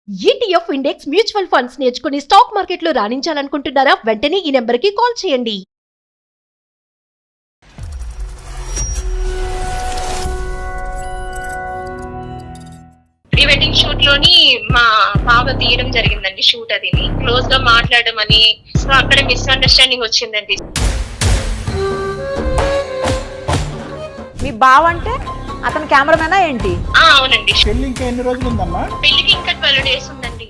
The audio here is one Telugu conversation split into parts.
ETF ఇండెక్స్ మ్యూచువల్ ఫండ్స్ నేర్చుకుని స్టాక్ మార్కెట్లో రాణించాలనుకుంటున్నారా? వెంటనే ఈ నెంబర్కి కాల్ చేయండి. ప్రీ వెడ్డింగ్ షూట్ లోని మా బావ తీయడం జరిగిందండి. షూట్ అది క్లోజ్ గా మాట్లాడడం అని, సో అక్కడ మిస్అండర్స్టాండింగ్ వచ్చిందండి. మీ బావ అంటే అతను కెమెరామెనా ఏంటి? అవునండి. పెళ్లి ఇంకా ఎన్ని రోజులు ఉందమ్మా? పెళ్లికి ఇంకా 12 days ఉందండి.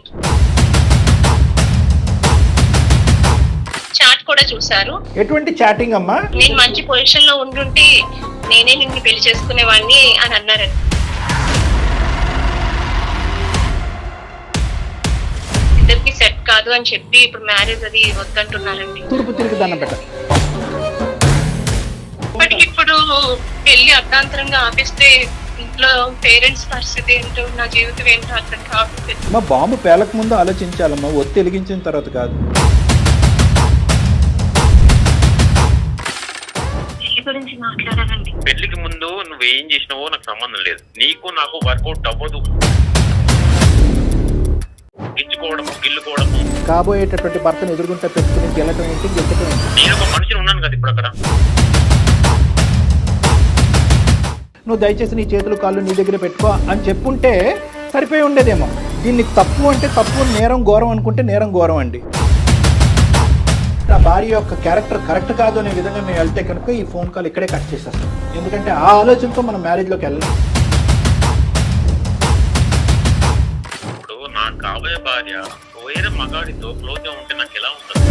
చాట్ కూడా చూసారు. ఎటువంటి చాటింగ్ అమ్మా? నేను మంచి పొజిషన్ లో ఉండుంటే నేనే నిన్ను పెళ్లి చేసుకునేవాడిని అని అన్నారండి. ఇద్దరికి సెట్ కాదు అని చెప్పి ఇప్పుడు మ్యారేజ్ అది వద్దంటున్నారండి. తూర్పు తిరిగి దండం పెట్ట. బట్ ఇప్పుడు పెళ్లి అర్ధాంతరంగా ఆపిస్తే ఇంట్లో పేరెంట్స్ పరిస్థితి ఏంటో, నా జీవితం ఏంటో అర్థం కావట్లేదు. అమ్మా, బాంబు పేలక ముందు ఆలోచించాలమ్మా, ఒత్తి వెలిగించిన తర్వాత కాదు. పెళ్లి గురించి మాట్లాడాలండి. పెళ్లికి ముందు నువ్వేం చేసినావో నాకు సంబంధం లేదు. నీకు నాకు వర్కౌట్ అవ్వదు. గిచ్చుకోవడము, గిల్లుకోవడము. కాబోయేటటువంటి భర్తను ఎదురుగుంటే పెట్టుకుని గెలటం ఏంటి, గెచ్చటం ఏంటి? నేను ఒక మనిషిని ఉన్నాను కదా ఇప్పుడు అక్కడ. నువ్వు దయచేసి నీ చేతులు కాళ్ళు నీ దగ్గర పెట్టుకో అని చెప్పుంటే సరిపోయి ఉండేదేమో. దీన్ని తప్పు అంటే తప్పు, నేరం ఘోరం అనుకుంటే నేరం ఘోరం అండి. నా భార్య యొక్క క్యారెక్టర్ కరెక్ట్ కాదు అనే విధంగా మేము వెళ్తే కనుక ఈ ఫోన్ కాల్ ఇక్కడే కట్ చేసేస్తాం. ఎందుకంటే ఆ ఆలోచనతో మనం మ్యారేజ్లోకి వెళ్ళాం. ఇప్పుడు నాకు కాబోయే భార్య వేరే మగాడితో క్లోజ్ గా ఉంటే నాకు ఎలా ఉంటుంది?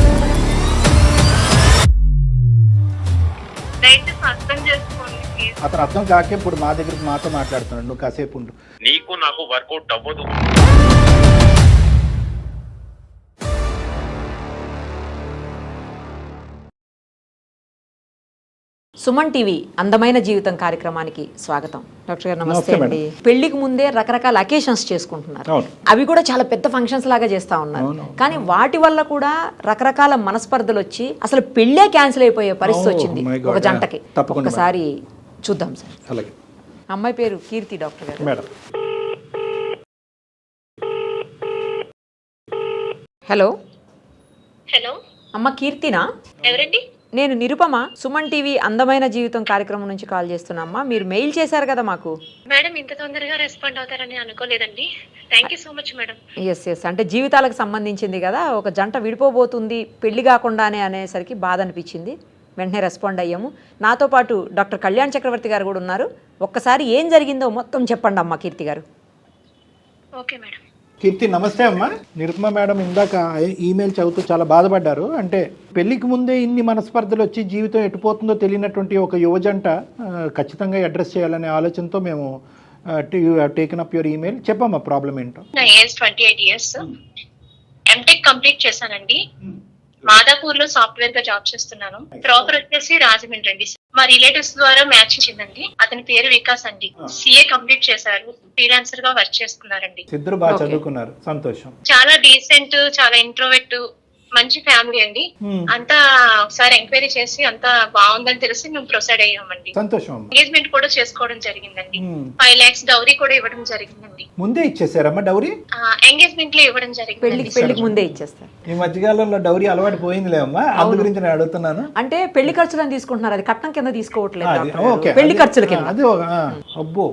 దయచేసి అర్థం చేసుకోండి. అతను అర్థం కాకే ఇప్పుడు మా దగ్గరికి మాతో మాట్లాడుతున్నాడు. నువ్వు కాసేపు ఉండు. నీకు నాకు వర్కౌట్ అవ్వదు. సుమన్ టీవీ అందమైన జీవితం కార్యక్రమానికి స్వాగతం. డాక్టర్ గారు నమస్తే నమస్తే అండి. పెళ్లికి ముందే రకరకాల అకేషన్స్ చేసుకుంటున్నారు. అవును. అవి కూడా చాలా పెద్ద ఫంక్షన్స్ లాగా చేస్తా ఉన్నారు. అవును. కానీ వాటి వల్ల కూడా రకరకాల మనస్పర్ధలు వచ్చి అసలు పెళ్ళే క్యాన్సిల్ అయిపోయే పరిస్థితి వచ్చింది my God. ఒక జంటకి. తప్పకుండా ఒకసారి చూద్దాం సార్. అలాగే అమ్మాయి పేరు కీర్తి డాక్టర్ గారు. మేడం. హలో హలో అమ్మ కీర్తినా? ఎవరండి? నేను నిరుపమ, సుమన్ టీవీ అందమైన జీవితం కార్యక్రమం నుంచి కాల్ చేస్తున్నామ్మా. మీరు మెయిల్ చేశారు కదా మాకు. మేడం, ఇంత తొందరగా రెస్పాండ్ అవుతారని అనుకోలేదండి. Thank you so much madam. Yes అంటే జీవితాలకు సంబంధించింది కదా, ఒక జంట విడిపోబోతుంది పెళ్లి కాకుండానే అనేసరికి బాధ అనిపించింది. వెంటనే రెస్పాండ్ అయ్యాము. నాతో పాటు డాక్టర్ కళ్యాణ్ చక్రవర్తి గారు కూడా ఉన్నారు. ఒక్కసారి ఏం జరిగిందో మొత్తం చెప్పండి అమ్మా కీర్తి గారు. Okay madam. కీర్తి నమస్తే అమ్మా. నిరుపమ మేడం ఇందాక ఈమెయిల్ చదువుతూ చాలా బాధపడ్డారు. అంటే పెళ్లికి ముందే ఇన్ని మనస్పర్ధలు వచ్చి జీవితం ఎటుపోతుందో తెలియనటువంటి ఒక యువజంట ఖచ్చితంగా అడ్రస్ చేయాలనే ఆలోచనతో మేము టేకెన్ అప్ యువర్ ఈమెయిల్. చెప్పమ్మా ప్రాబ్లం ఏంటో. నా ఏజ్ 28 years. ఎంటెక్ కంప్లీట్ చేశానండి. మాదాపూర్ లో సాఫ్ట్వేర్ గా జాబ్ చేస్తున్నాను. ప్రాపర్ వచ్చేసి రాజమండ్రి అండి. మా రిలేటివ్స్ ద్వారా మ్యాచ్ ఇచ్చిందండి. అతని పేరు వికాస్ అండి. CA కంప్లీట్ చేశారు. ఫ్రీలాన్సర్ గా వర్క్ చేస్తున్నారండి. ఇద్దరు బాగా చదువుకున్నారు, సంతోషం. చాలా డీసెంట్, చాలా ఇంట్రోవర్ట్, మంచి ఫ్యామిలీ అండి. అంతా ఒకసారి ఎంక్వైరీ చేసి అంతా బాగుందని తెలిసి మేము ప్రొసీడ్ అయ్యామండి. సంతోషం. ఎంగేజ్మెంట్ కూడా చేసుకోవడం జరిగిందండి. 5 lakhs డౌరీ కూడా ఇవ్వడం జరిగిందండి. ముందే ఇచ్చేసారమ్మా డౌరీ? ఎంగేజ్మెంట్ లో ఇవ్వడం జరిగింది. పెళ్లికి ముందే ఇచ్చేస్తారు. ఈ మధ్యకాలంలో డౌరీ అలవాటు పోయిందిలే అమ్మా, అందు గురించి నేను అడుగుతున్నాను. అంటే పెళ్లి ఖర్చులను తీసుకుంటున్నారు, అది కట్నం కింద తీసుకోవట్లేదు అది డాక్టర్ గారు. ఓకే, పెళ్లి ఖర్చుల కింద. అది అబ్బో,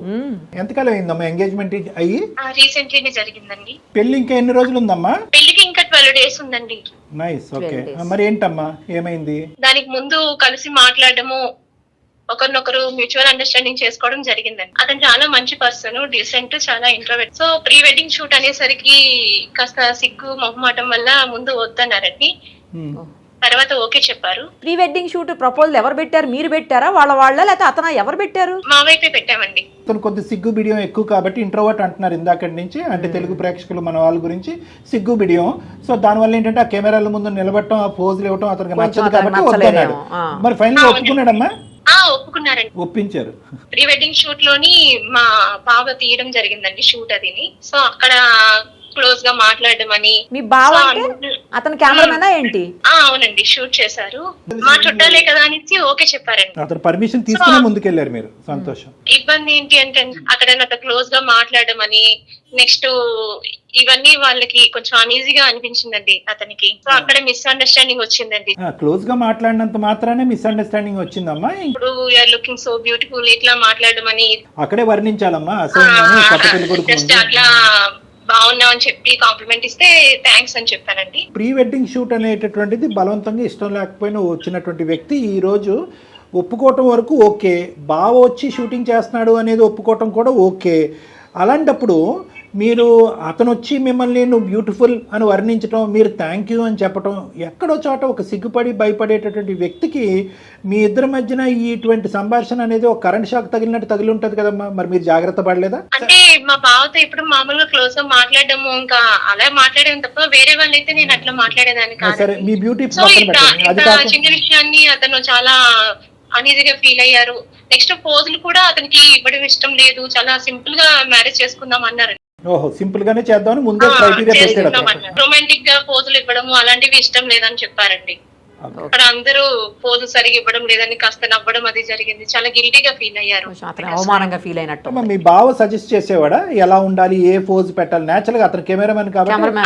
ఎంతకాలం అయిందమ్మా ఎంగేజ్మెంట్ అయ్యి? రీసెంట్లీనే జరిగిందండి. పెళ్లి ఇంకా ఎన్ని రోజులు ఉందమ్మా? పెళ్లికి ఇంకా 12 days ఉందండి. Nice, okay. మరి ఏంటమ్మా ఏమైంది? దానికి ముందు కలిసి మాట్లాడడము, ఒకరినొకరు మ్యూచువల్ అండర్స్టాండింగ్ చేసుకోవడం జరిగిందండి. అతను చాలా మంచి పర్సన్, డీసెంట్, చాలా introvert. So pre wedding shoot అనేసరికి కాస్త సిగ్గు మొహమాటం వల్ల ముందు వద్దన్నారండి. తర్వాత ఓకే చెప్పారు. ప్రీ వెడ్డింగ్ షూట్ ప్రపోజల్ ఎవరు పెట్టారు? మీరు పెట్టారా, వాళ్ళ లేకపోతే అతను ఎవరు పెట్టారు? మా వైపే పెట్టామండి. అతను కొద్ది సిగ్గు బిడియం ఎక్కువ కాబట్టి ఇంట్రోవర్ట్ అంటున్నారు ఇందాకటి నుంచి. అంటే తెలుగు ప్రేక్షకులు మన వాళ్ళ గురించి సిగ్గు బిడియం. సో దానివల్ల ఏంటంటే ఆ కెమెరాల ముందు నిలబడటం, ఆ పోజులు ఇవ్వటం అతనికి నచ్చదు కాబట్టి వద్దన్నాడు. మరి ఫైనల్ ఒప్పుకున్నాడమ్మా? ఒప్పుకున్నారండి, ఒప్పించారు. ప్రీ వెడ్డింగ్ షూట్ లోని మా బావ తీయడం జరిగిందండి షూట్ అది. సో అక్కడ క్లోజ్ గా మాట్లాడడం అని. మీ బావ అంటే అతను కెమెరామెనా ఏంటి? అవునండి, షూట్ చేశారు. మా చుట్టాలే కదా అనేసి ఓకే చెప్పారండి. అతను పర్మిషన్ తీసుకునే ముందుకెళ్ళారు మీరు, సంతోషం. ఇబ్బంది ఏంటి అంటే అక్కడ నాతో క్లోజ్ గా మాట్లాడడం అని, నెక్స్ట్ ఇవన్నీ వాళ్ళకి కొంచెం అనీజీగా అనిపించిందండి అతనికి. సో అక్కడ మిస్అండర్స్టాండింగ్ వచ్చిందండి. క్లోజ్ గా మాట్లాడినంత మాత్రానే మిస్అండర్స్టాండింగ్ వచ్చిందమ్మా? ఇప్పుడు యూఆర్ లుకింగ్ సో బ్యూటిఫుల్ ఇట్లా మాట్లాడడం అని అక్కడే వర్ణించాలమ్మా అసహ్యంగానే కొత్త పెళ్లి కొడుకు జస్ట్ అట్లా బాగున్నావు అని చెప్పి కాంప్లిమెంట్ ఇస్తే థ్యాంక్స్ అని చెప్పానండి. ప్రీ వెడ్డింగ్ షూట్ అనేటటువంటిది బలవంతంగా ఇష్టం లేకపోయినా వచ్చినటువంటి వ్యక్తి ఈ రోజు ఒప్పుకోవటం వరకు ఓకే, బావ వచ్చి షూటింగ్ చేస్తున్నాడు అనేది ఒప్పుకోవటం కూడా ఓకే. అలాంటప్పుడు మీరు అతను వచ్చి మిమ్మల్ని నువ్వు బ్యూటిఫుల్ అని వర్ణించడం, మీరు థ్యాంక్ యూ అని చెప్పడం, ఎక్కడో చోట ఒక సిగ్గుపడి భయపడేటటువంటి వ్యక్తికి మీ ఇద్దరి మధ్యన ఇటువంటి సంభాషణ అనేది ఒక కరెంట్ షాక్ తగిలినట్టు తగిలి ఉంటది కదమ్మా. మరి మీరు జాగ్రత్త పడలేదా? అంటే మా బావతో ఇప్పుడు మామూలుగా క్లోజ్ గా మాట్లాడము, ఇంకా అలా మాట్లాడేది తప్ప వేరే వాళ్ళైతే నేను అట్లా మాట్లాడేదాన్ని సరే, కాదు. మీ బ్యూటీ సో చిన్న విషయాన్ని అతను చాలా అనీజీగా ఫీల్ అయ్యారు. నెక్స్ట్ పోజులు కూడా అతనికి ఇవ్వడం ఇష్టం లేదు, చాలా సింపుల్ గా మ్యారేజ్ చేసుకుందాం అన్నారు. ఓహో, సింపుల్ గానే చేద్దామని ముందే క్రైటీరియా పెట్టాడు. రొమాంటిక్ గా పోజులు ఇవ్వడము అలాంటివి ఇష్టం లేదని చెప్పారండి. అక్కడ అందరూ పోజు సరిగా ఇవ్వడం లేదని కాస్త నవ్వడం అది జరిగింది. చాలా గిల్టీగా ఫీల్ అయ్యారు. అతను అవమానంగా ఫీల్ అయినట్టు. మీ బావ సజెస్ట్ చేసేవాడా ఎలా ఉండాలి, ఏ పోజ్ పెట్టాలి? నేచురల్ గా అతను కెమెరామెన్ కాబట్టి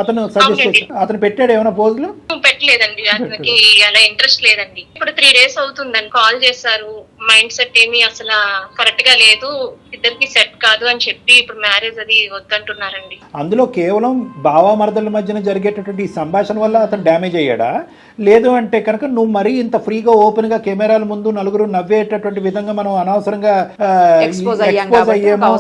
అతను సజెస్ట్ చేశాడు. అతను పెట్టాడు ఏమైనా పోజులు? పెట్టలేదండి, అతనికి అలా ఇంట్రెస్ట్ లేదండి. ఇప్పుడు 3 days అవుతుందని కాల్ చేశారు. మైండ్ సెట్ ఏమి అసలు కరెక్ట్ గా లేదు, ఇద్దరికి సెట్ కాదు అని చెప్పి ఇప్పుడు మ్యారేజ్ అది వద్దంటున్నారండి. అందులో కేవలం బావ మరదల మధ్యన జరిగేటటువంటి ఈ సంభాషణ వల్ల అతను డ్యామేజ్ అయ్యాడా? లేదు అంటే కనుక నువ్వు మరీ ఇంత ఫ్రీగా ఓపెన్ గా కెమెరాల ముందు నలుగురు నవ్వేటటువంటి విధంగా మనం అనవసరంగా ఎక్స్పోజ్ అయ్యాము,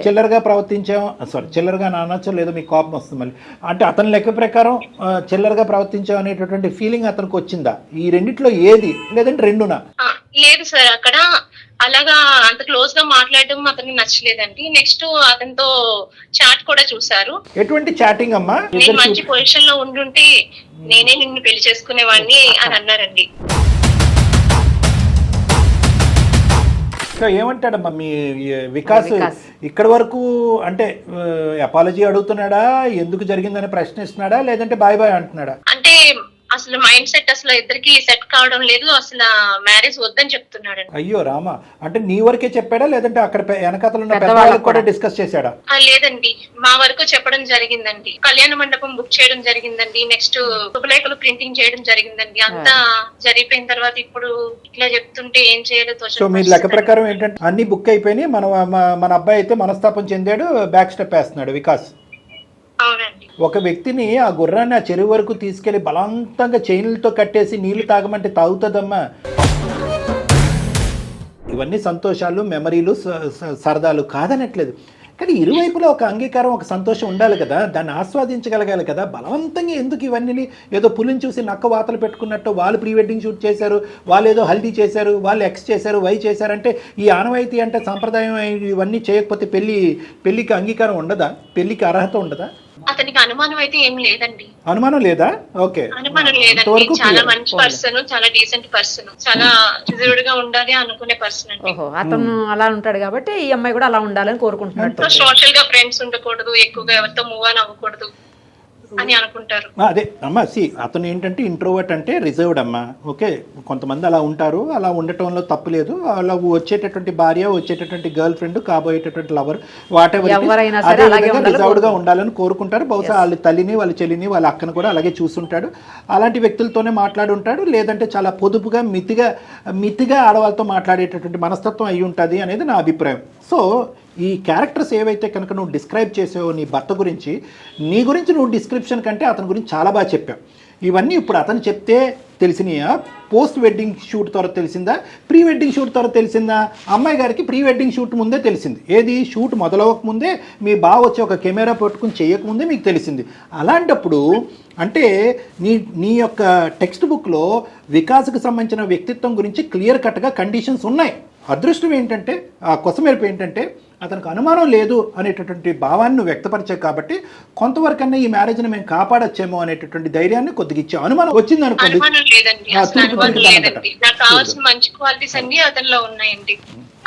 చిల్లరగా ప్రవర్తించాం. సారీ, చిల్లరగా అనొచ్చు, లేదు మీకు కోపం వస్తుంది మళ్ళీ. అంటే అతని లెక్క ప్రకారం చిల్లరగా ప్రవర్తించాం అనేటటువంటి ఫీలింగ్ అతనికి వచ్చిందా? ఈ రెండిట్లో ఏది, లేదంటే రెండునా? లేదు సార్, అక్కడ అలాగా అంత క్లోజ్ గా మాట్లాడడం అతనికి నచ్చలేదండి. నెక్స్ట్ అతనితో చాట్ కూడా చూసారు. ఎటువంటి చాటింగ్ అమ్మా? నేను మంచి పొజిషన్ లో ఉండుంటే నేనే నిన్ను పెళ్లి చేసుకునేవాడిని అని అన్నారండి. ఏమంటాడమ్మా మీ వికాస్ ఇక్కడ వరకు? అంటే అపాలజీ అడుగుతున్నాడా, ఎందుకు జరిగిందని ప్రశ్నిస్తున్నాడా, లేదంటే బాయ్ బాయ్ అంటున్నాడా? అంటే అసలు మైండ్ సెట్ అసలు ఇద్దరికి సెట్ కావడం లేదు, అసలు మ్యారేజ్ వద్దని చెప్తున్నాడు. అయ్యో రామా, అంటే నీ వరకే చెప్పాడా, లేదంటే అక్కడ వెనకాతలు ఉన్న పెద్దవాళ్ళకి కూడా డిస్కస్ చేశాడా? లేదండి, మా వరకు చెప్పడం జరిగిందండి. కళ్యాణ మండపం బుక్ చేయడం జరిగిందండి, నెక్స్ట్ శుభలేఖలు ప్రింటింగ్ చేయడం జరిగిందండి. అంతా జరిగిపోయిన తర్వాత ఇప్పుడు ఇట్లా చెప్తుంటే ఏం చేయలేదు. సో మీ లెక్క ప్రకారం ఏంటంటే అన్ని బుక్ అయిపోయినాయి, మన అబ్బాయి అయితే మనస్తాపం చెందాడు, బ్యాక్ స్టెప్ వేస్తున్నాడు వికాస్. ఒక వ్యక్తిని ఆ గుర్రాన్ని ఆ చెరువు వరకు తీసుకెళ్లి బలవంతంగా చైన్లతో కట్టేసి నీళ్లు తాగమంటే తాగుతుందమ్మా? ఇవన్నీ సంతోషాలు, మెమరీలు, సరదాలు కాదనట్లేదు. కానీ ఇరువైపులా ఒక అంగీకారం, ఒక సంతోషం ఉండాలి కదా, దాన్ని ఆస్వాదించగలగాలి కదా. బలవంతంగా ఎందుకు ఇవన్నీ? ఏదో పులిని చూసి నక్క వాతలు పెట్టుకున్నట్టు వాళ్ళు ప్రీ వెడ్డింగ్ షూట్ చేశారు, వాళ్ళు ఏదో హల్దీ చేశారు, వాళ్ళు ఎక్స్ చేశారు, వై చేశారంటే ఈ ఆనవాయితీ అంటే సంప్రదాయం ఇవన్నీ చేయకపోతే పెళ్లికి అంగీకారం ఉండదా? పెళ్లికి అర్హత ఉండదా? అతనికి అనుమానం అయితే ఏం లేదండి. అనుమానం లేదా? ఓకే, అనుమానం లేదండి. చాలా మంచి పర్సన్, చాలా డీసెంట్ పర్సన్, చాలా రిజర్వ్డ్ గా ఉండాలి అనుకునే పర్సన్ అండి. అతను అలా ఉంటాడు కాబట్టి ఈ అమ్మాయి కూడా అలా ఉండాలని కోరుకుంటున్నాడు. సోషల్ గా ఫ్రెండ్స్ ఉండకూడదు, ఎక్కువగా ఎవరితో మూవ్ ఆన్ అవ్వకూడదు అని అనుకుంటారు. అదే అమ్మా, అతను ఏంటంటే ఇంట్రోవర్ట్ అంటే రిజర్వ్డ్ అమ్మా. ఓకే, కొంతమంది అలా ఉంటారు, అలా ఉండటంలో తప్పు లేదు. అలా వచ్చేటటువంటి భార్య, వచ్చేటటువంటి గర్ల్ ఫ్రెండ్, కాబోయేటటువంటి లవర్, వాటెవర్ రిజర్వ్డ్ గా ఉండాలని కోరుకుంటారు. బహుశా వాళ్ళ తల్లిని, వాళ్ళ చెల్లిని, వాళ్ళ అక్కను కూడా అలాగే చూస్తుంటాడు. అలాంటి వ్యక్తులతోనే మాట్లాడుంటాడు. లేదంటే చాలా పొదుపుగా మితిగా ఆడవాళ్ళతో మాట్లాడేటటువంటి మనస్తత్వం అయి ఉంటుంది అనేది నా అభిప్రాయం. సో ఈ క్యారెక్టర్స్ ఏవైతే కనుక నువ్వు డిస్క్రైబ్ చేసావో నీ భర్త గురించి, నీ గురించి నువ్వు డిస్క్రిప్షన్ కంటే అతని గురించి చాలా బాగా చెప్పావు. ఇవన్నీ ఇప్పుడు అతను చెప్తే తెలిసినాయా? పోస్ట్ వెడ్డింగ్ షూట్ ద్వారా తెలిసిందా? ప్రీ వెడ్డింగ్ షూట్ ద్వారా తెలిసిందా? అమ్మాయి గారికి ప్రీ వెడ్డింగ్ షూట్ ముందే తెలిసింది. ఏది? షూట్ మొదలవక ముందే, మీ బావ వచ్చి ఒక కెమెరా పట్టుకుని చేయకముందే మీకు తెలిసింది. అలాంటప్పుడు అంటే నీ యొక్క టెక్స్ట్ బుక్లో వికాస్కి సంబంధించిన వ్యక్తిత్వం గురించి క్లియర్ కట్గా కండిషన్స్ ఉన్నాయి. అదృష్టం ఏంటంటే, ఆ కొసమెరుపు ఏంటంటే అతనికి అనుమానం లేదు అనేటటువంటి భావాన్ని నువ్వు వ్యక్తపరిచావు కాబట్టి కొంతవరకన్నా ఈ మ్యారేజ్ని మేము కాపాడొచ్చేమో అనేటటువంటి ధైర్యాన్ని కొద్దిగా ఇచ్చావు. అనుమానం వచ్చింది అనుకోండి, నాకు కావాల్సిన మంచి క్వాలిటీస్ అన్ని అతనిలో ఉన్నాయండి.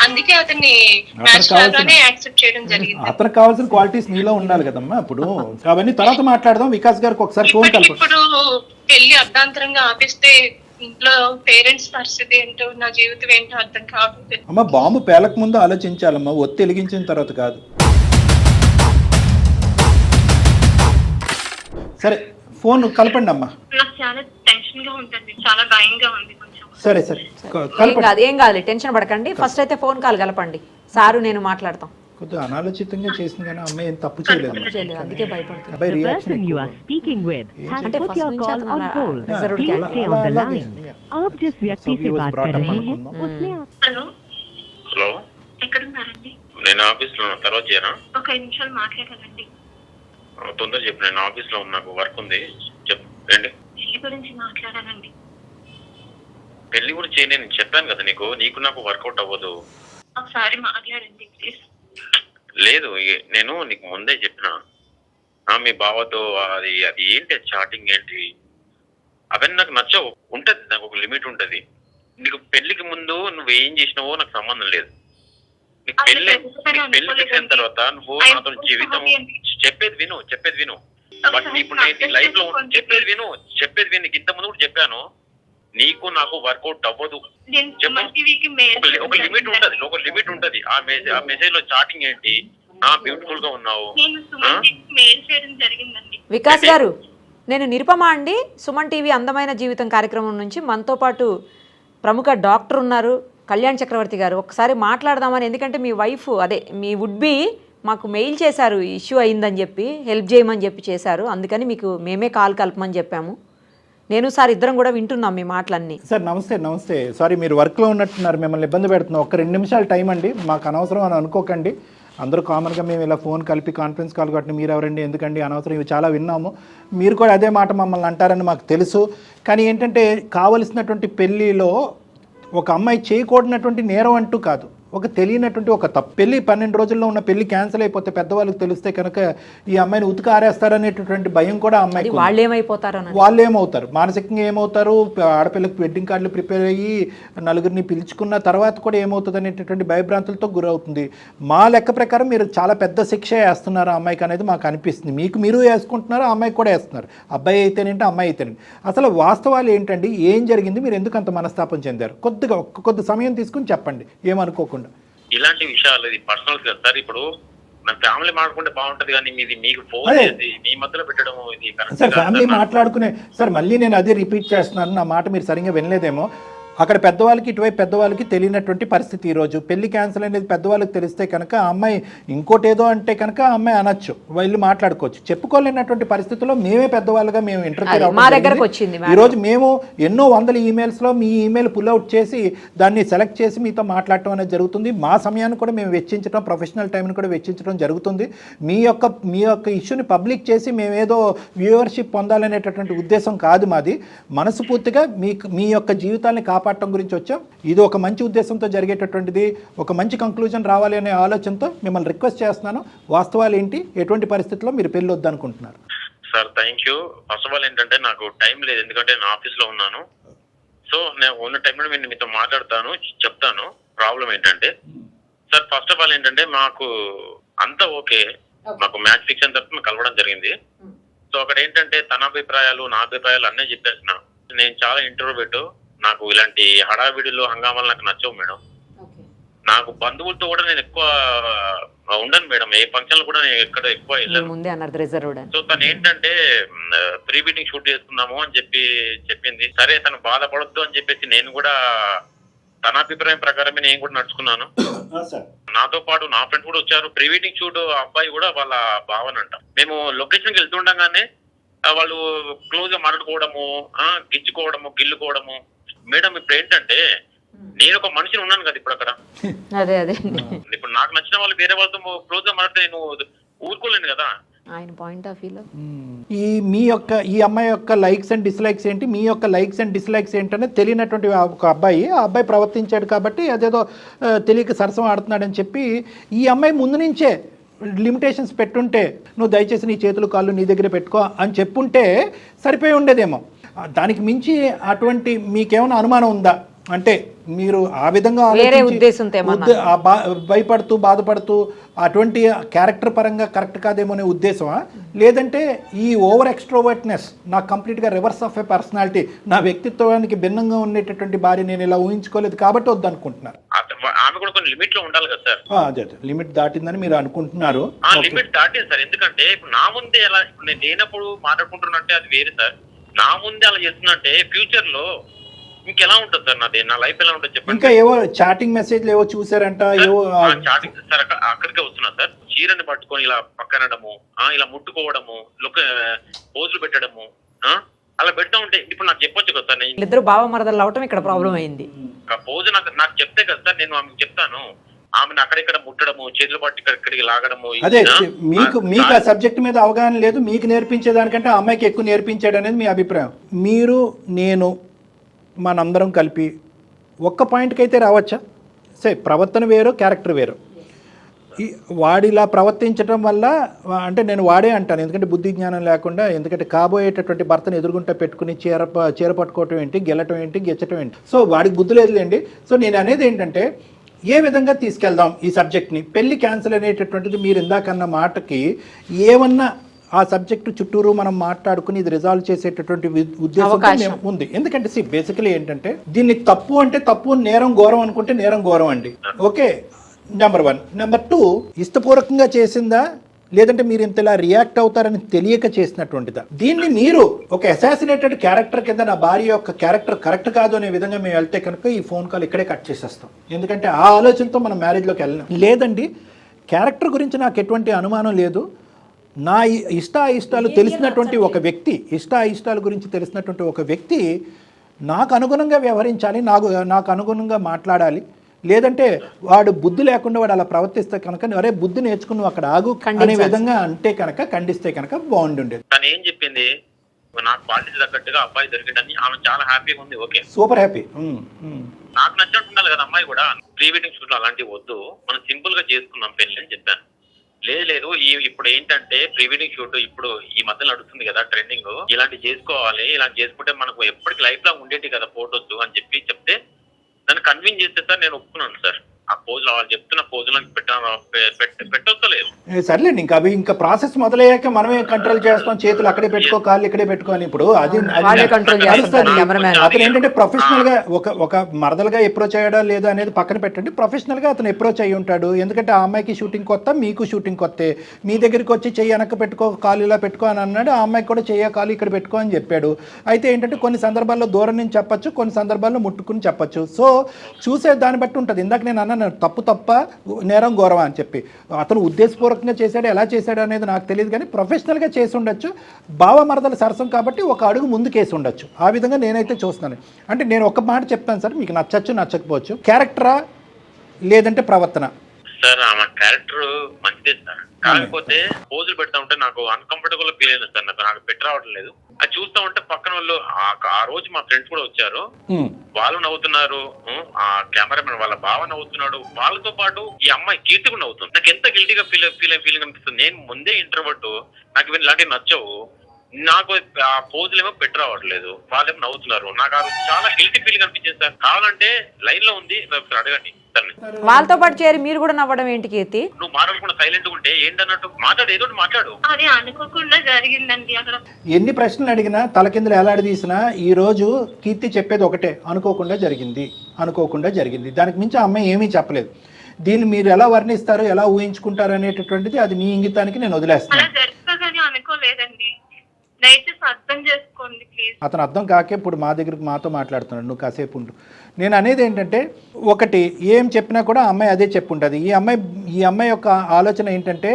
అందుకే అతన్ని అతనికి మ్యాచ్ కావాల్సిన- లాగానే యాక్సెప్ట్ చేయడం జరిగింది. అతనికి కావాల్సిన క్వాలిటీస్ నీలో ఉండాలి కదమ్మా. ఇప్పుడు అవన్నీ తర్వాత మాట్లాడదాం. వికాస్ గారికి ఒకసారి ఫోన్ కలపండి. ఇప్పుడు పెళ్లి అర్ధాంతరంగా ఆపిస్తే ఇంట్లో పేరెంట్స్ పరిస్థితి ఏంటో, నా జీవితం ఏంటో అర్థం కావట్లేదు. అమ్మ బాంబు పేలక ముందు ఆలోచించాలమ్మా, ఒత్తి వెలిగించిన తర్వాత కాదు. సరే ఫోన్ కలపండి అమ్మా. నాకు చాలా టెన్షన్ గా ఉంటుంది, చాలా భయంగా ఉంది కొంచెం. సరే సరే ఏం కలపండి. కాదు ఏం కాదు, టెన్షన్ పడకండి. ఫస్ట్ అయితే ఫోన్ కాల్ కలపండి, సారు నేను మాట్లాడతాం. కొద్దిగా అనాలోచితంగా చేసింది కానీ అమ్మాయి ఏం తప్పు చేయలేదు. చేయలేదు, అందుకే భయపడుతుంది. అబ్బాయి The reaction person you are speaking with has అంటే put ఫస్ట్ your నుంచి call అతను on అలా hold. reserved Please cat. stay on the line. आप जिस व्यक्ति से बात कर रहे हैं उसने హలో, హలో, ఎక్కడున్నారండి? నేను ఆఫీస్లో ఉన్నా, తర్వాత చేయనా? ఒక 5 నిమిషాలు మాట్లాడాలండి. తొందర చెప్పు, నేను ఆఫీస్లో నాకు వర్క్ ఉంది. చెప్పు రండి. పెళ్లి గురించి మాట్లాడాలండి. పెళ్లి కూడా చేయను, నేను చెప్పాను కదా నీకు నాకు వర్కౌట్ అవ్వదు. ఒకసారి మాట్లాడండి ప్లీజ్. లేదు, నేను నీకు ముందే చెప్పిన మీ బావతో అది అది ఏంటి చాటింగ్ ఏంటి అవన్నీ నాకు నచ్చవు. ఉంటది, నాకు ఒక లిమిట్ ఉంటది. నీకు పెళ్లికి ముందు నువ్వు ఏం చేసినావో నాకు సంబంధం లేదు. నీకు పెళ్లి ఫిక్స్ అయిన తర్వాత నువ్వు నాతో జీవితం చెప్పేది విను. బట్ ఇప్పుడు నేను లైఫ్ లో చెప్పేది విను. నీకు ఇంత ముందు కూడా చెప్పాను, నీకు నాకు వర్కౌట్ అవ్వదు. ఒక లిమిట్ ఉంటది. ఆ మెసేజ్ లో చాటింగ్ ఏంటి, బ్యూటిఫుల్ గా ఉన్నావు. వికాస్ గారు, నేను నిరుపమ అండి, సుమన్ టీవీ అందమైన జీవితం కార్యక్రమం నుంచి. మనతో పాటు ప్రముఖ డాక్టర్ ఉన్నారు, కళ్యాణ్ చక్రవర్తి గారు. ఒకసారి మాట్లాడదామని, ఎందుకంటే మీ వైఫ్ అదే మీ వుడ్ బి మాకు మెయిల్ చేశారు, ఇష్యూ అయిందని చెప్పి హెల్ప్ చేయమని చెప్పి చేశారు. అందుకని మీకు మేమే కాల్ కలపమని చెప్పాము. నేను సార్ ఇద్దరం కూడా వింటున్నాం మీ మాటలన్నీ. సార్ నమస్తే. సారీ, మీరు వర్క్లో ఉన్నట్టున్నారు, మిమ్మల్ని ఇబ్బంది పెడుతున్నాం. ఒక 2 నిమిషాలు టైం అండి, మాకు అనవసరం అని అనుకోకండి. అందరూ కామన్గా మేము ఇలా ఫోన్ కలిపి కాన్ఫరెన్స్ కాల్ కొట్టిన మీరు ఎవరండి, ఎందుకండి అనవసరం, ఇవి చాలా విన్నాము. మీరు కూడా అదే మాట మమ్మల్ని అంటారని మాకు తెలుసు. కానీ ఏంటంటే కావలసినటువంటి పెళ్ళిలో ఒక అమ్మాయి చేయకూడనటువంటి నేరం అంటూ కాదు, ఒక తెలియనటువంటి ఒక తప్పు. పెళ్లి 12 రోజుల్లో ఉన్న పెళ్లి క్యాన్సిల్ అయిపోతే పెద్దవాళ్ళకి తెలిస్తే కనుక ఈ అమ్మాయిని ఉతికి ఆరేస్తారనేటటువంటి భయం కూడా అమ్మాయికి. వాళ్ళు ఏమవుతారు, మానసికంగా ఏమవుతారు, ఆడపిల్లకి వెడ్డింగ్ కార్డులు ప్రిపేర్ అయ్యి నలుగురిని పిలుచుకున్న తర్వాత కూడా ఏమవుతుంది అనేటటువంటి భయభ్రాంతులతో గురవుతుంది. మా లెక్క ప్రకారం మీరు చాలా పెద్ద శిక్ష వేస్తున్నారు ఆ అమ్మాయికి అనేది మాకు అనిపిస్తుంది. మీరు వేసుకుంటున్నారు, ఆ అమ్మాయికి కూడా వేస్తున్నారు. అబ్బాయి అయితేనేంటి, అమ్మాయి అయితేనేంటి. అసలు వాస్తవాలు ఏంటండి, ఏం జరిగింది, మీరు ఎందుకు అంత మనస్తాపం చెందారు? కొద్ది సమయం తీసుకుని చెప్పండి, ఏమనుకోకుండా. ఇలాంటి విషయాలు ఇది పర్సనల్ కదా సార్. ఇప్పుడు నా ఫ్యామిలీ మాట్లాడుకుంటే బాగుంటది, కానీ మీకు ఫోన్ చేసి మీ మధ్యలో పెట్టడం ఇది సార్ ఫ్యామిలీ మాట్లాడుకునే. సార్ మళ్ళీ నేను అదే రిపీట్ చేస్తున్నాను, నా మాట మీరు సరిగ్గా వినలేదేమో. అక్కడ పెద్దవాళ్ళకి, ఇటువైపు పెద్దవాళ్ళకి తెలియనటువంటి పరిస్థితి. ఈరోజు పెళ్లి క్యాన్సిల్ అనేది పెద్దవాళ్ళకి తెలిస్తే కనుక ఆ అమ్మాయి ఇంకోటి ఏదో అంటే కనుక ఆ అమ్మాయి అనొచ్చు, వీళ్ళు మాట్లాడుకోవచ్చు. చెప్పుకోలేనటువంటి పరిస్థితుల్లో మేమే పెద్దవాళ్ళుగా మేము ఇంటర్ఫియర్ అవ్వాలి. ఈరోజు మేము ఎన్నో వందల ఈమెయిల్స్లో మీ ఈమెయిల్ పుల్అవుట్ చేసి దాన్ని సెలెక్ట్ చేసి మీతో మాట్లాడటం అనేది జరుగుతుంది. మా సమయాన్ని కూడా మేము వెచ్చించడం, ప్రొఫెషనల్ టైంని కూడా వెచ్చించడం జరుగుతుంది. మీ యొక్క ఇష్యూని పబ్లిక్ చేసి మేమేదో వ్యూవర్షిప్ పొందాలనేటటువంటి ఉద్దేశం కాదు మాది. మనస్ఫూర్తిగా మీ యొక్క జీవితాన్ని కాపాడటం గురించి వచ్చాం. ఇది ఒక మంచి ఉద్దేశంతో జరిగేటటువంటిది, ఒక మంచి కంక్లూజన్ రావాలి అనే ఆలోచనతో మిమ్మల్ని రిక్వెస్ట్ చేస్తున్నాను. వాస్తవాలు ఏంటి, ఎటువంటి పరిస్థితుల్లో మీరు పెళ్ళి వద్దనుకుంటున్నారు? Sir thank you. First of all ఏంటంటే నాకు టైం లేదు, ఎందుకంటే నేను ఆఫీస్లో ఉన్నాను. సో నేను ఉన్న టైంలో నేను మీతో మాట్లాడతాను, చెప్తాను ప్రాబ్లం ఏంటంటే. సార్ ఫస్ట్ ఆఫ్ ఆల్ ఏంటంటే మాకు అంతా ఓకే, మాకు మ్యాచ్ ఫిక్షన్ తరఫున కలవడం జరిగింది. సో అక్కడ ఏంటంటే తన అభిప్రాయాలు, నా అభిప్రాయాలు అన్నీ చెప్పేసిన. నేను చాలా ఇంట్రోవర్ట్, నాకు ఇలాంటి హడావిడిలో హంగామాలు నాకు నచ్చవు మేడం. నాకు బంధువులతో కూడా నేను ఎక్కువ ఉండను మేడం, ఏ ఫంక్షన్ కూడా నేను ఎక్కడ ఎక్కువ వెళ్ళను. సో తను ఏంటంటే ప్రీ వెడ్డింగ్ షూట్ చేసుకుందాము అని చెప్పింది. సరే తను బాధపడొద్దు అని చెప్పేసి నేను కూడా తన అభిప్రాయం ప్రకారమే నేను కూడా నడుచుకున్నాను. నాతో పాటు నా ఫ్రెండ్స్ కూడా వచ్చారు. ప్రీ వెడ్డింగ్ షూట్ అబ్బాయి కూడా వాళ్ళ భావనంట. మేము లొకేషన్కి వెళ్తుండగానే వాళ్ళు క్లోజ్ గా మాట్లాడుకోవడము, గిచ్చుకోవడము, గిల్లుకోవడము. మేడం ఇప్పుడు ఏంటంటే నేను ఒక మనిషిని ఉన్నాను కదా ఇప్పుడు అక్కడ. ఇప్పుడు నాకు నచ్చిన వాళ్ళు వేరే వాళ్ళతో క్లోజ్ గా మాట్లాడితే నేను ఊరుకోలేను కదా. ఆయన పాయింట్ ఆఫ్ వ్యూలో ఈ అమ్మాయి యొక్క లైక్స్ అండ్ డిస్లైక్స్ ఏంటి, మీ యొక్క లైక్స్ అండ్ డిస్లైక్స్ ఏంటనే తెలియనటువంటి ఒక అబ్బాయి ప్రవర్తించాడు కాబట్టి అదేదో తెలియక సరసం ఆడుతున్నాడని చెప్పి ఈ అమ్మాయి ముందు నుంచే లిమిటేషన్స్ పెట్టుంటే, నువ్వు దయచేసి నీ చేతులు కాళ్ళు నీ దగ్గర పెట్టుకో అని చెప్పుంటే సరిపోయి ఉండేదేమో. దానికి మించి అటువంటి మీకేమైనా అనుమానం ఉందా? అంటే మీరు ఆ విధంగా వేరే ఆలోచించి ఉద్దేశంతో ఏమన్నా? భయపడుతూ బాధపడుతూ అటువంటి క్యారెక్టర్ పరంగా కరెక్ట్ కాదేమో అనే ఉద్దేశమా, లేదంటే ఈ ఓవర్ ఎక్స్ట్రోవర్ట్నెస్ నాకు కంప్లీట్గా రివర్స్ ఆఫ్ ఏ పర్సనాలిటీ, నా వ్యక్తిత్వానికి భిన్నంగా ఉండేటటువంటి భార్య నేను ఇలా ఊహించుకోలేదు కాబట్టి వద్దనుకుంటున్నారు? ఆమె కూడా కొన్ని లిమిట్ లో ఉండాలి కదా సార్. అదే లిమిట్ దాటిందని మీరు అనుకుంటున్నారు. ఆ లిమిట్ దాటింది సార్. ఎందుకంటే ఇప్పుడు నా ముందే ఎలా, ఇప్పుడు నేను లేనప్పుడు మాట్లాడుకుంటున్నట్టే అది వేరు సార్. నా ముందే అలా చేస్తున్నట్టే ఫ్యూచర్ లో ఇంకెలా ఉంటుంది సార్ నాది, నా లైఫ్ ఎలా ఉంటుంది చెప్పండి. ఇంకా ఏవో చాటింగ్ మెసేజ్లు ఏవో చూసారంట, ఏవో చాటింగ్ సార్ అక్కడికే వస్తున్నా సార్. చీరని పట్టుకొని ఇలా పక్కనడము, ఇలా ముట్టుకోవడము, పోజులు పెట్టడము, అలా పెడతా ఉంటే ఇప్పుడు నాకు చెప్పొచ్చు కదా సార్. నేను ఇద్దరు బావ మరదలు అవటం ఇక్కడ ప్రాబ్లం అయింది. పోజు నాకు చెప్తే కదా సార్ నేను ఆమెకు చెప్తాను. ఆమెను అక్కడిక్కడ ముట్టడము, చేతులు పట్టి ఇక్కడికి లాగడము. అదే మీకు ఆ సబ్జెక్ట్ మీద అవగాహన లేదు, మీకు నేర్పించేదానికంటే ఆ అమ్మాయికి ఎక్కువ నేర్పించాడు అనేది మీ అభిప్రాయం. మీరు నేను మనందరం కలిపి ఒక్క పాయింట్కి అయితే రావచ్చా? సరే, ప్రవర్తన వేరు, క్యారెక్టర్ వేరు. వాడిలా ప్రవర్తించడం వల్ల, అంటే నేను వాడే అంటాను ఎందుకంటే బుద్ధి జ్ఞానం లేకుండా, ఎందుకంటే కాబోయేటటువంటి భర్తను ఎదురుగుంటా పెట్టుకుని చీర పట్టుకోవటం ఏంటి, గెలటం ఏంటి, గెచ్చటం ఏంటి. సో వాడికి బుద్ధి లేదులేండి. సో నేను అనేది ఏంటంటే ఏ విధంగా తీసుకెళ్దాం ఈ సబ్జెక్ట్ని. పెళ్లి క్యాన్సిల్ అనేటటువంటిది మీరు ఇందాకన్న మాటకి ఏమన్నా ఆ సబ్జెక్టు చుట్టూరు మనం మాట్లాడుకుని ఇది రిజాల్వ్ చేసేటటువంటి ఉద్దేశం ఉంది. ఎందుకంటే బేసికలీ ఏంటంటే దీన్ని తప్పు అంటే తప్పు, నేరం ఘోరం అనుకుంటే నేరం ఘోరం అండి. Okay, number 1. నెంబర్ 2, ఇష్టపూర్వకంగా చేసిందా లేదంటే మీరు ఇంతలా రియాక్ట్ అవుతారని తెలియక చేసినటువంటిదా? దీన్ని మీరు ఒక అసాసినేటెడ్ క్యారెక్టర్ కింద నా భార్య యొక్క క్యారెక్టర్ కరెక్ట్ కాదు అనే విధంగా మేము వెళ్తే కనుక ఈ ఫోన్ కాల్ ఇక్కడే కట్ చేసేస్తాం. ఎందుకంటే ఆ ఆలోచనతో మనం మ్యారేజ్లోకి వెళ్ళాం. లేదండి, క్యారెక్టర్ గురించి నాకు ఎటువంటి అనుమానం లేదు, నా ఇష్టాలు తెలిసినటువంటి ఒక వ్యక్తి, ఇష్టాల గురించి తెలిసినటువంటి ఒక వ్యక్తి నాకు అనుగుణంగా వ్యవహరించాలి, నాకు అనుగుణంగా మాట్లాడాలి. లేదంటే వాడు బుద్ధి లేకుండా వాడు అలా ప్రవర్తిస్తే కనుక అరే బుద్ధి నేర్చుకుని అక్కడ ఆగు అనే విధంగా అంటే కనుక, ఖండిస్తే కనుక బాగుండుండేది. తను ఏం చెప్పింది, నాకు క్వాలిటీ తగ్గట్టుగా అబ్బాయి దొరికిందని ఆమె చాలా హ్యాపీగా ఉంది. Okay, super happy. నాకు నచ్చినట్టు ఉండాలి కదా అమ్మాయి కూడా. ప్రీ వెడ్డింగ్ షూట్ అలాంటివి వద్దు, మనం సింపుల్ గా చేసుకుందాం పెళ్లి అని చెప్పాను. లేదు ఇప్పుడు ఏంటంటే ప్రీ వెడ్డింగ్ షూట్ ఇప్పుడు ఈ మధ్య నడుస్తుంది కదా ట్రెండింగ్, ఇలాంటి చేసుకోవాలి, ఇలాంటి చేసుకుంటే మనకు ఎప్పటికి లైఫ్ లాంగ్ ఉండేది కదా ఫోటోస్ అని చెప్తే నన్ను కన్విన్స్ చేస్తే సార్ నేను ఒప్పుకున్నాను సార్. ఆ పోజులు వాళ్ళు చెప్తున్న పోజులకు పెట్టలేదు. సర్లేండి, ఇంకా ప్రాసెస్ మొదలయ్యాక మనమే కంట్రోల్ చేస్తాం, చేతులు అక్కడే పెట్టుకో, కాళ్ళు ఇక్కడే పెట్టుకోని. ఇప్పుడు అది అతను ఏంటంటే ప్రొఫెషనల్ గా ఒక మరదలుగా అప్రోచ్ అయ్యాడా లేదా అనేది పక్కన పెట్టండి. ప్రొఫెషనల్ గా అతను అప్రోచ్ అయ్యి ఉంటాడు. ఎందుకంటే ఆ అమ్మాయికి షూటింగ్ కొత్త, మీకు షూటింగ్ కొత్తే. మీ దగ్గరికి వచ్చి చెయ్యి వెనక్కి పెట్టుకో, కాలు ఇలా పెట్టుకో అని అన్నాడు. ఆ అమ్మాయికి కూడా చెయ్య కాలు ఇక్కడ పెట్టుకో అని చెప్పాడు. అయితే ఏంటంటే కొన్ని సందర్భాల్లో దూరం నుంచి చెప్పచ్చు, కొన్ని సందర్భాల్లో ముట్టుకుని చెప్పచ్చు. సో చూసే దాన్ని బట్టి ఉంటుంది. ఇందాక నేను అన్నాను తప్ప నేరం ఘోరం అని చెప్పి. అతను ఉద్దేశపూర్వకంగా చేశాడు, ఎలా చేశాడు అనేది నాకు తెలియదు, కానీ ప్రొఫెషనల్గా చేసి ఉండొచ్చు. బావ మరదల సరసం కాబట్టి ఒక అడుగు ముందు కేసి ఉండొచ్చు. ఆ విధంగా నేనైతే చూస్తున్నాను. అంటే నేను ఒక మాట చెప్తాను సార్, మీకు నచ్చచ్చు నచ్చకపోవచ్చు. క్యారెక్టరా లేదంటే ప్రవర్తన? సార్ ఆమె క్యారెక్టర్ మంచిదే సార్, కాకపోతే పోజులు పెడతా ఉంటే నాకు అన్కంఫర్టబుల్ ఫీల్ అయింది సార్. నాకు పెట్టి రావడం లేదు. అది చూస్తా ఉంటే పక్కన వాళ్ళు ఆ రోజు మా ఫ్రెండ్స్ కూడా వచ్చారు, వాళ్ళు నవ్వుతున్నారు, ఆ కెమెరామెన్ వాళ్ళ బావ నవ్వుతున్నాడు, వాళ్ళతో పాటు ఈ అమ్మాయి కీర్తి కూడా నవ్వుతుంది. నాకు ఎంత గిల్టీగా ఫీలింగ్ అనిపిస్తుంది. నేను ముందే ఇంట్రోవర్ట్, నాకు ఇలాంటివి నచ్చవు. నాకు ఆ పోజులు ఏమో పెట్టి రావట్లేదు, వాళ్ళేమో నవ్వుతున్నారు. నాకు ఆ రోజు చాలా గిల్టీ ఫీలింగ్ అనిపించింది సార్. కావాలంటే లైన్ లో ఉంది, అడగండి. వాళ్ళతో పాటు చేరి మీరు కూడా నవ్వడం ఏంటి కీర్తి? నువ్వు మాట్లాడకుండా సైలెంట్ ఉంటే ఏంటన్నట్టు మాట్లాడు, ఏదో మాట్లాడు. అది అనుకోకుండా జరిగిందండి. అక్కడ ఎన్ని ప్రశ్నలు అడిగినా తలకిందులు ఎలాడదీసినా ఈ రోజు కీర్తి చెప్పేది ఒకటే, అనుకోకుండా జరిగింది. దానికి మించి ఆ అమ్మాయి ఏమీ చెప్పలేదు. దీన్ని మీరు ఎలా వర్ణిస్తారు, ఎలా ఊహించుకుంటారు అనేటటువంటిది అది మీ ఇంగితానికి నేను వదిలేస్తాను. అనుకోలేదండి, దయచేసి అర్థం చేసుకోండి ప్లీజ్. అతను అర్థం కాకే ఇప్పుడు మాతో మాట్లాడుతున్నాడు. నువ్వు కాసేపు ఉండు. నేను అనేది ఏంటంటే, ఒకటి ఏం చెప్పినా కూడా అమ్మాయి అదే చెప్పుంటుంది. ఈ అమ్మాయి యొక్క ఆలోచన ఏంటంటే,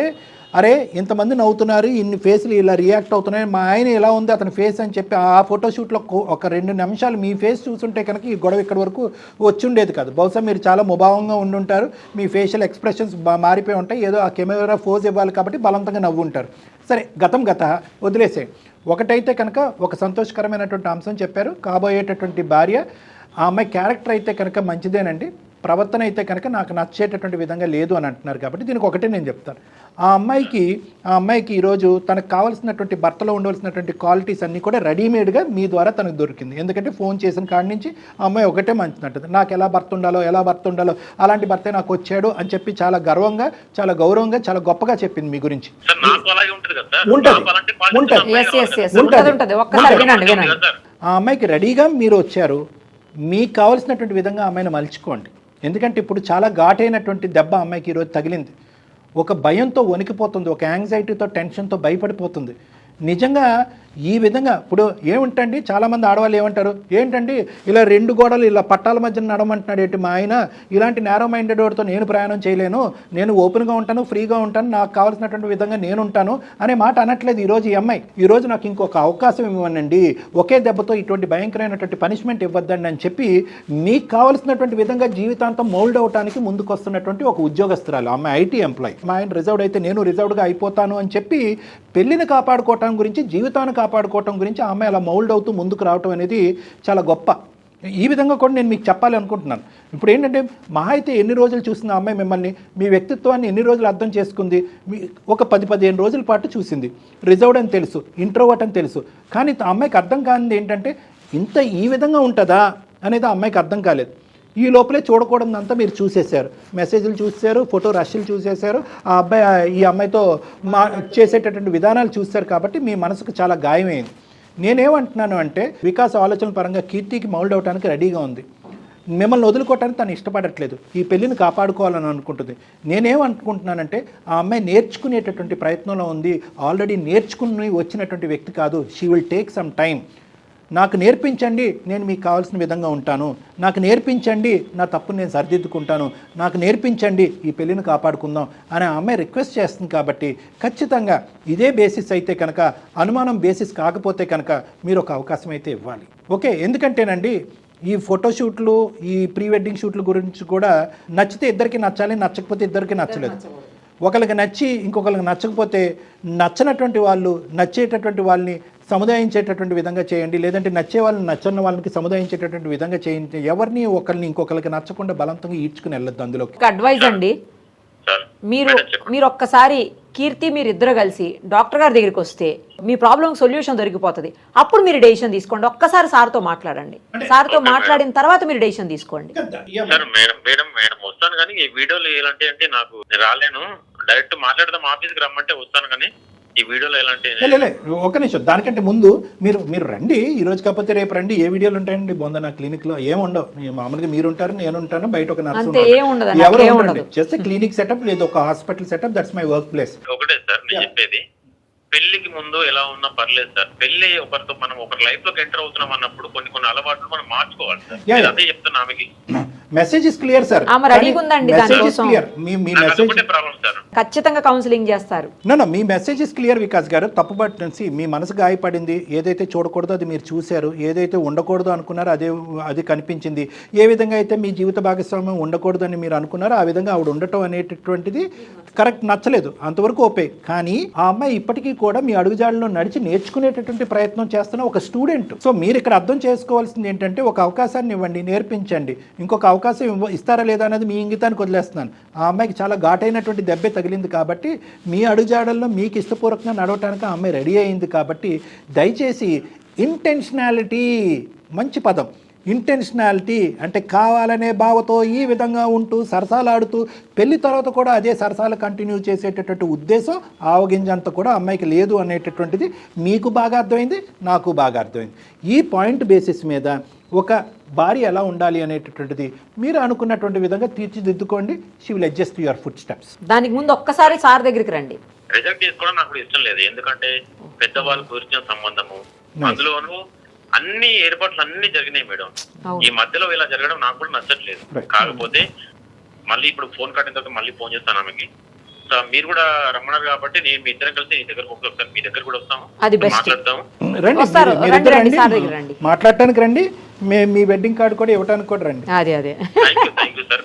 అరే ఇంతమంది నవ్వుతున్నారు, ఇన్ని ఫేస్లు ఇలా రియాక్ట్ అవుతున్నాయి, మా ఆయన ఎలా ఉంది అతని ఫేస్ అని చెప్పి ఆ ఫోటోషూట్లో ఒక 2 నిమిషాలు మీ ఫేస్ చూసుంటే కనుక ఈ గొడవ ఇక్కడి వరకు వచ్చి ఉండేది కాదు. బహుశా మీరు చాలా ముభావంగా ఉండుంటారు, మీ ఫేషియల్ ఎక్స్ప్రెషన్స్ మారిపోయి ఉంటాయి, ఏదో ఆ కెమెరా ఫోజ్ ఇవ్వాలి కాబట్టి బలవంతంగా నవ్వు ఉంటారు. సరే, గతం వదిలేసే. ఒకటైతే కనుక ఒక సంతోషకరమైనటువంటి అంశం చెప్పారు, కాబోయేటటువంటి భార్య ఆ అమ్మాయి క్యారెక్టర్ అయితే కనుక మంచిదేనండి. ప్రవర్తన అయితే కనుక నాకు నచ్చేటటువంటి విధంగా లేదు అని అంటున్నారు. కాబట్టి దీనికి ఒకటే నేను చెప్తాను, ఆ అమ్మాయికి ఈరోజు తనకు కావాల్సినటువంటి భర్తలో ఉండవలసినటువంటి క్వాలిటీస్ అన్నీ కూడా రెడీమేడ్గా మీ ద్వారా తనకు దొరికింది. ఎందుకంటే ఫోన్ చేసిన కాడి నుంచి ఆ అమ్మాయి ఒకటే మంచినట్టు, నాకు ఎలా భర్త ఉండాలో అలాంటి భర్తే నాకు వచ్చాడు అని చెప్పి చాలా గర్వంగా, చాలా గౌరవంగా, చాలా గొప్పగా చెప్పింది మీ గురించి. ఆ అమ్మాయికి రెడీగా మీరు వచ్చారు, మీకు కావాల్సినటువంటి విధంగా అమ్మాయిని మలుచుకోండి. ఎందుకంటే ఇప్పుడు చాలా ఘాటైనటువంటి దెబ్బ అమ్మాయికి ఈరోజు తగిలింది. ఒక భయంతో వణికిపోతుంది, ఒక యాంగ్జైటీతో, టెన్షన్తో భయపడిపోతుంది. నిజంగా ఈ విధంగా ఇప్పుడు ఏమిటండి, చాలామంది ఆడవాళ్ళు ఏమంటారు, ఏంటండి ఇలా 2 గోడలు ఇలా పట్టాల మధ్య నడమంటున్నాడు ఏంటి మా ఆయన, ఇలాంటి నేరో మైండెడ్ వాడితో నేను ప్రయాణం చేయలేను, నేను ఓపెన్గా ఉంటాను, ఫ్రీగా ఉంటాను, నాకు కావాల్సినటువంటి విధంగా నేను ఉంటాను అనే మాట అనట్లేదు ఈరోజు ఈ అమ్మాయి. ఈరోజు నాకు ఇంకొక అవకాశం ఇవ్వనండి, ఒకే దెబ్బతో ఇటువంటి భయంకరమైనటువంటి పనిష్మెంట్ ఇవ్వద్దండి అని చెప్పి మీకు కావాల్సినటువంటి విధంగా జీవితాంతం మౌల్డ్ అవడానికి ముందుకు వస్తున్నటువంటి ఒక ఉద్యోగస్తురాలు అమ్మాయి, ఐటీ ఎంప్లాయ్. మా ఆయన రిజర్వ్డ్ అయితే నేను రిజర్వ్డ్గా అయిపోతాను అని చెప్పి పెళ్లిని కాపాడుకోవటం గురించి, జీవితాన్ని కాపాడుకోవటం గురించి ఆ అమ్మాయి అలా మౌల్డ్ అవుతూ ముందుకు రావటం అనేది చాలా గొప్ప. ఈ విధంగా కూడా నేను మీకు చెప్పాలి అనుకుంటున్నాను. ఇప్పుడు ఏంటంటే మహా అయితే ఎన్ని రోజులు చూసింది ఆ అమ్మాయి మిమ్మల్ని, మీ వ్యక్తిత్వాన్ని ఎన్ని రోజులు అర్థం చేసుకుంది, ఒక 10-15 రోజుల పాటు చూసింది. రిజర్వ్డ్ అని తెలుసు, ఇంట్రోవర్ట్ అని తెలుసు, కానీ ఆ అమ్మాయికి అర్థం కానిది ఏంటంటే ఈ విధంగా ఉంటుందా అనేది ఆ అమ్మాయికి అర్థం కాలేదు. ఈ లోపలే చూడకూడదంతా మీరు చూసేశారు, మెసేజ్లు చూసేశారు, ఫోటో రష్లు చూసేశారు, ఆ అబ్బాయి ఈ అమ్మాయితో చేసేటటువంటి విధానాలు చూశారు. కాబట్టి మీ మనసుకు చాలా గాయమైంది. నేనేమంటున్నాను అంటే వికాస్ ఆలోచనల పరంగా కీర్తికి మౌల్డ్ అవడానికి రెడీగా ఉంది, మిమ్మల్ని వదులుకోవటానికి తను ఇష్టపడట్లేదు, ఈ పెళ్లిని కాపాడుకోవాలని అనుకుంటుంది. నేనేమనుకుంటున్నానంటే ఆ అమ్మాయి నేర్చుకునేటటువంటి ప్రయత్నంలో ఉంది, ఆల్రెడీ నేర్చుకుని వచ్చినటువంటి వ్యక్తి కాదు. She will take some time. నాకు నేర్పించండి, నేను మీకు కావాల్సిన విధంగా ఉంటాను, నాకు నేర్పించండి, నా తప్పును నేను సరిదిద్దుకుంటాను, నాకు నేర్పించండి, ఈ పెళ్లిని కాపాడుకుందాం అని ఆ అమ్మాయి రిక్వెస్ట్ చేస్తుంది. కాబట్టి ఖచ్చితంగా ఇదే బేసిస్ అయితే కనుక, అనుమానం బేసిస్ కాకపోతే కనుక మీరు ఒక అవకాశం అయితే ఇవ్వాలి. ఓకే, ఎందుకంటేనండి ఈ ఫోటోషూట్లు, ఈ ప్రీ వెడ్డింగ్ షూట్ల గురించి కూడా నచ్చితే ఇద్దరికి నచ్చాలి, నచ్చకపోతే ఇద్దరికి నచ్చలేదు. ఒకరికి నచ్చి ఇంకొకరికి నచ్చకపోతే నచ్చనటువంటి వాళ్ళు నచ్చేటటువంటి వాళ్ళని సముదాయించేటటువంటి విధంగా చేయండి, లేదంటే నచ్చే వాళ్ళని నచ్చని వాళ్ళకి సముదాయించేటటువంటి విధంగా చేయండి. ఎవరిని ఒకరిని ఇంకొకరికి నచ్చకుండా బలవంతంగా ఈడ్చుకుని వెళ్ళొద్దు. అందులో అడ్వైజ్ అండి, మీరు ఒక్కసారి కీర్తి మీరిద్దరు కలిసి డాక్టర్ గారి దగ్గరికి వస్తే మీ ప్రాబ్లం సొల్యూషన్ దొరికిపోతుంది. అప్పుడు మీరు డెసిషన్ తీసుకోండి. ఒక్కసారి సార్తో మాట్లాడండి, సార్తో మాట్లాడిన తర్వాత మీరు డెసిషన్ తీసుకోండి. మేడం వస్తాను, కానీ ఈ వీడియోలు ఎలాంటి అంటే నాకు రాలేను, డైరెక్ట్ మాట్లాడదాం ఆఫీస్కి రమ్మంటే వస్తాను, కానీ ఈ వీడియోలో ఎలాంటి ఒక నిమిషం, దానికంటే ముందు మీరు రండి, ఈ రోజు కాకపోతే రేపు రండి. ఏ వీడియోలు ఉంటాయండి బొంద నా క్లినిక్ లో? ఏముండవు, మామూలుగా మీరు ఉంటారు, నేను ఉంటాను, బయట ఒక నర్సు ఎవరు ఉండదు. జస్ట్ క్లినిక్ సెటప్, లేదు ఒక hospital setup, that's my work place. ఒకటే సార్ నేను చెప్పేది, పెళ్లికి ముందు ఎలా ఉన్నా పర్లేదు సార్, పెళ్లి ఒకరితో మనం ఒకరి లైఫ్ లోకి ఎంటర్ అవుతున్నాం అన్నప్పుడు కొన్ని అలవాట్లు మనం మార్చుకోవాలి సార్. అదే చెప్తున్నా ఆమెకి. మెసేజ్ ఇస్ క్లియర్ సార్, ఖచ్చితంగా కౌన్సిలింగ్ చేస్తారు. మీ మెసేజ్ ఇస్ క్లియర్ వికాస్ గారు. తప్పుపట్టి మీ మనసు గాయపడింది, ఏదైతే చూడకూడదో అది మీరు చూశారు, ఏదైతే ఉండకూడదు అనుకున్నారో అది కనిపించింది, ఏ విధంగా అయితే మీ జీవిత భాగస్వామ్యం ఉండకూడదు అని మీరు అనుకున్నారో ఆ విధంగా ఆవిడ ఉండటం అనేటటువంటిది కరెక్ట్, నచ్చలేదు, అంతవరకు ఓకే. కానీ ఆ అమ్మాయి ఇప్పటికీ కూడా మీ అడుగుజాడలో నడిచి నేర్చుకునేటటువంటి ప్రయత్నం చేస్తున్న ఒక స్టూడెంట్. సో మీరు ఇక్కడ అర్థం చేసుకోవాల్సింది ఏంటంటే, ఒక అవకాశాన్ని ఇవ్వండి, నేర్పించండి. ఇంకొక అవకాశం ఇస్తారా లేదా అనేది మీ ఇంగితానికి వదిలేస్తున్నాను. ఆ అమ్మాయికి చాలా ఘాటైనటువంటి దెబ్బే తగిలింది కాబట్టి మీ అడుగుజాడల్లో మీకు ఇష్టపూర్వకంగా నడవటానికి ఆ అమ్మాయి రెడీ అయింది. కాబట్టి దయచేసి ఇంటెన్షనాలిటీ, మంచి పదం, ఇంటెన్షనాలిటీ అంటే కావాలనే భావతో ఈ విధంగా ఉంటూ సరసాలాడుతూ పెళ్లి తర్వాత కూడా అదే సరసాలు కంటిన్యూ చేసేటటువంటి ఉద్దేశం ఆవగింజంత కూడా అమ్మాయికి లేదు అనేటటువంటిది మీకు బాగా అర్థమైంది, నాకు బాగా అర్థమైంది. ఈ పాయింట్ బేసిస్ మీద ఒక భార్య ఎలా ఉండాలి అనేటటువంటిది మీరు అనుకున్నటువంటి విధంగా తీర్చిదిద్దుకోండి. She will adjust your footsteps. దానికి ముందు ఒక్కసారి సార్ దగ్గరికి రండి. రిజెక్ట్ చేసుకోవడం నాకు ఇష్టం లేదు, ఎందుకంటే పెద్దవాళ్ళు కూర్చిన సంబంధము, అందులోనూ అన్ని ఏర్పాట్లు అన్ని జరిగినాయి మేడం. ఈ మధ్యలో ఇలా జరగడం నాకు కూడా నచ్చట్లేదు. కాకపోతే మళ్ళీ ఇప్పుడు ఫోన్ కట్టిన తర్వాత మళ్ళీ ఫోన్ చేస్తాను ఆమెకి. మీరు కూడా రమ్మన్నారు కాబట్టి నేను మీ ఇద్దరం కలిసి నీ దగ్గరకు ఒకసారి మీ దగ్గర కూడా వస్తాము, మాట్లాడతాము. మాట్లాడటానికి రండి, మీ వెడ్డింగ్ కార్డు కూడా ఇవ్వడానికి కూడా రండి. అదే thank you sir,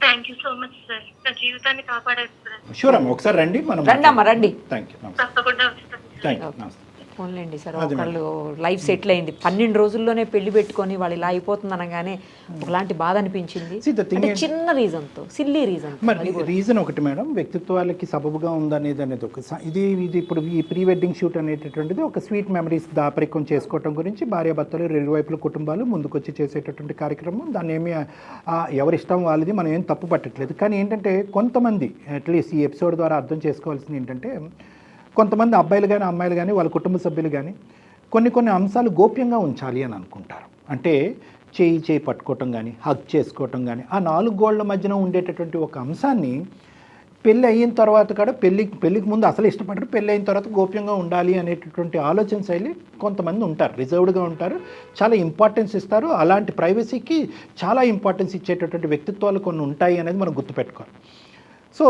thank you so much sir, నా జీవితాన్ని కాపాడేస్తారు. షూర్ అమ్మ, ఒకసారి రండి, మనం రండి అమ్మ రండి. థ్యాంక్ యూ, తప్పకుండా వస్తాను. థ్యాంక్ యూ, నమస్తే. పోన్లేండి సార్, అది ఒకళ్ళు లైఫ్ సెటిల్ అయింది, 12 రోజుల్లోనే పెళ్లి పెట్టుకొని వాళ్ళు ఇలా అయిపోతుంది అనగానే ఒకలాంటి బాధ అనిపించింది. See, the thing అంటే is- చిన్న రీజన్తో, సిల్లీ రీజన్. మరి రీజన్ ఒకటి మేడం, వ్యక్తిత్వాలకి సబబుగా ఉందనేది ఒక ఇది ఇప్పుడు ఈ ప్రీ వెడ్డింగ్ షూట్ అనేటటువంటిది ఒక స్వీట్ మెమరీస్ దాపరికం చేసుకోవటం గురించి భార్యాభర్తలు రెండు వైపుల కుటుంబాలు ముందుకొచ్చి చేసేటటువంటి కార్యక్రమం. దాన్ని ఏమి ఎవరిష్టం వాళ్ళది, మనం ఏం తప్పు పట్టట్లేదు. కానీ ఏంటంటే కొంతమంది అట్లీస్ట్ ఈ ఎపిసోడ్ ద్వారా అర్థం చేసుకోవాల్సింది ఏంటంటే, కొంతమంది అబ్బాయిలు కానీ అమ్మాయిలు కానీ వాళ్ళ కుటుంబ సభ్యులు కానీ కొన్ని అంశాలు గోప్యంగా ఉంచాలి అని అనుకుంటారు. అంటే చేయి పట్టుకోవటం కానీ, హగ్ చేసుకోవటం కానీ, ఆ 4 గోళ్ల మధ్యన ఉండేటటువంటి ఒక అంశాన్ని పెళ్ళి అయిన తర్వాత కూడా పెళ్ళికి ముందు అసలు ఇష్టపడరు, పెళ్ళి అయిన తర్వాత గోప్యంగా ఉండాలి అనేటటువంటి ఆలోచన శైలి కొంతమంది ఉంటారు, రిజర్వ్డ్గా ఉంటారు, చాలా ఇంపార్టెన్స్ ఇస్తారు. అలాంటి ప్రైవసీకి చాలా ఇంపార్టెన్స్ ఇచ్చేటటువంటి వ్యక్తిత్వాలు కొన్ని ఉంటాయి అనేది మనం గుర్తుపెట్టుకోవాలి. సో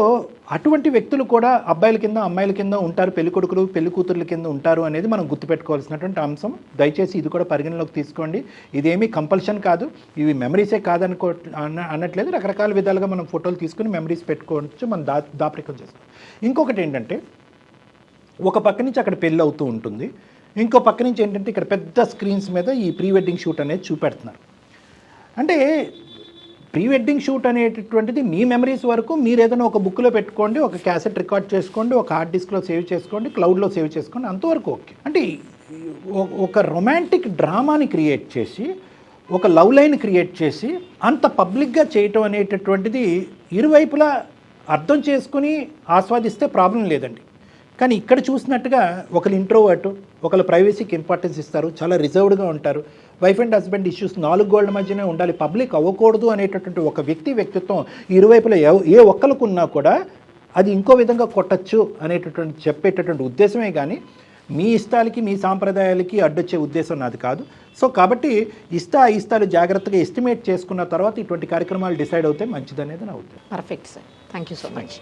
అటువంటి వ్యక్తులు కూడా అబ్బాయిల కింద అమ్మాయిల కింద ఉంటారు, పెళ్లి కొడుకులు పెళ్లి కూతుర్ల కింద ఉంటారు అనేది మనం గుర్తుపెట్టుకోవాల్సినటువంటి అంశం. దయచేసి ఇది కూడా పరిగణలోకి తీసుకోండి. ఇదేమీ కంపల్షన్ కాదు, ఇవి మెమరీసే అన్నట్లేదు. రకరకాల విధాలుగా మనం ఫోటోలు తీసుకుని మెమరీస్ పెట్టుకోవచ్చు, మనం దాపరికం చేసుకోవచ్చు. ఇంకొకటి ఏంటంటే, ఒక పక్క నుంచి అక్కడ పెళ్ళి అవుతూ ఉంటుంది, ఇంకో పక్క నుంచి ఏంటంటే ఇక్కడ పెద్ద స్క్రీన్స్ మీద ఈ ప్రీ వెడ్డింగ్ షూట్ అనేది చూపెడుతున్నారు. అంటే ప్రీ వెడ్డింగ్ షూట్ అనేటటువంటిది మీ మెమరీస్ వరకు మీరు ఏదైనా ఒక బుక్లో పెట్టుకోండి, ఒక క్యాసెట్ రికార్డ్ చేసుకోండి, ఒక హార్డ్ డిస్క్లో సేవ్ చేసుకోండి, క్లౌడ్లో సేవ్ చేసుకోండి, అంతవరకు ఓకే. అంటే ఒక రొమాంటిక్ డ్రామాని క్రియేట్ చేసి, ఒక లవ్ లైన్ క్రియేట్ చేసి అంత పబ్లిక్గా చేయటం అనేటటువంటిది ఇరువైపులా అర్థం చేసుకుని ఆస్వాదిస్తే ప్రాబ్లం లేదండి. కానీ ఇక్కడ చూసినట్టుగా ఒకరు ఇంట్రోవర్ట్, ఒకరు ప్రైవసీకి ఇంపార్టెన్స్ ఇస్తారు, చాలా రిజర్వ్డ్గా ఉంటారు. Wife and husband issues 4 Golla మధ్యనే ఉండాలి, పబ్లిక్ అవ్వకూడదు అనేటటువంటి ఒక వ్యక్తిత్వం ఇరువైపులా ఏ ఒక్కరికి ఉన్నా కూడా అది ఇంకో విధంగా కొట్టచ్చు అనేటటువంటి చెప్పేటటువంటి ఉద్దేశమే కానీ మీ ఇష్టాలకి మీ సాంప్రదాయాలకి అడ్డొచ్చే ఉద్దేశం నాది కాదు. సో కాబట్టి ఇష్టాలు జాగ్రత్తగా ఎస్టిమేట్ చేసుకున్న తర్వాత ఇటువంటి కార్యక్రమాలు డిసైడ్ అవుతే మంచిదనేది నా ఉద్దేశం. Perfect sir, thank you so much.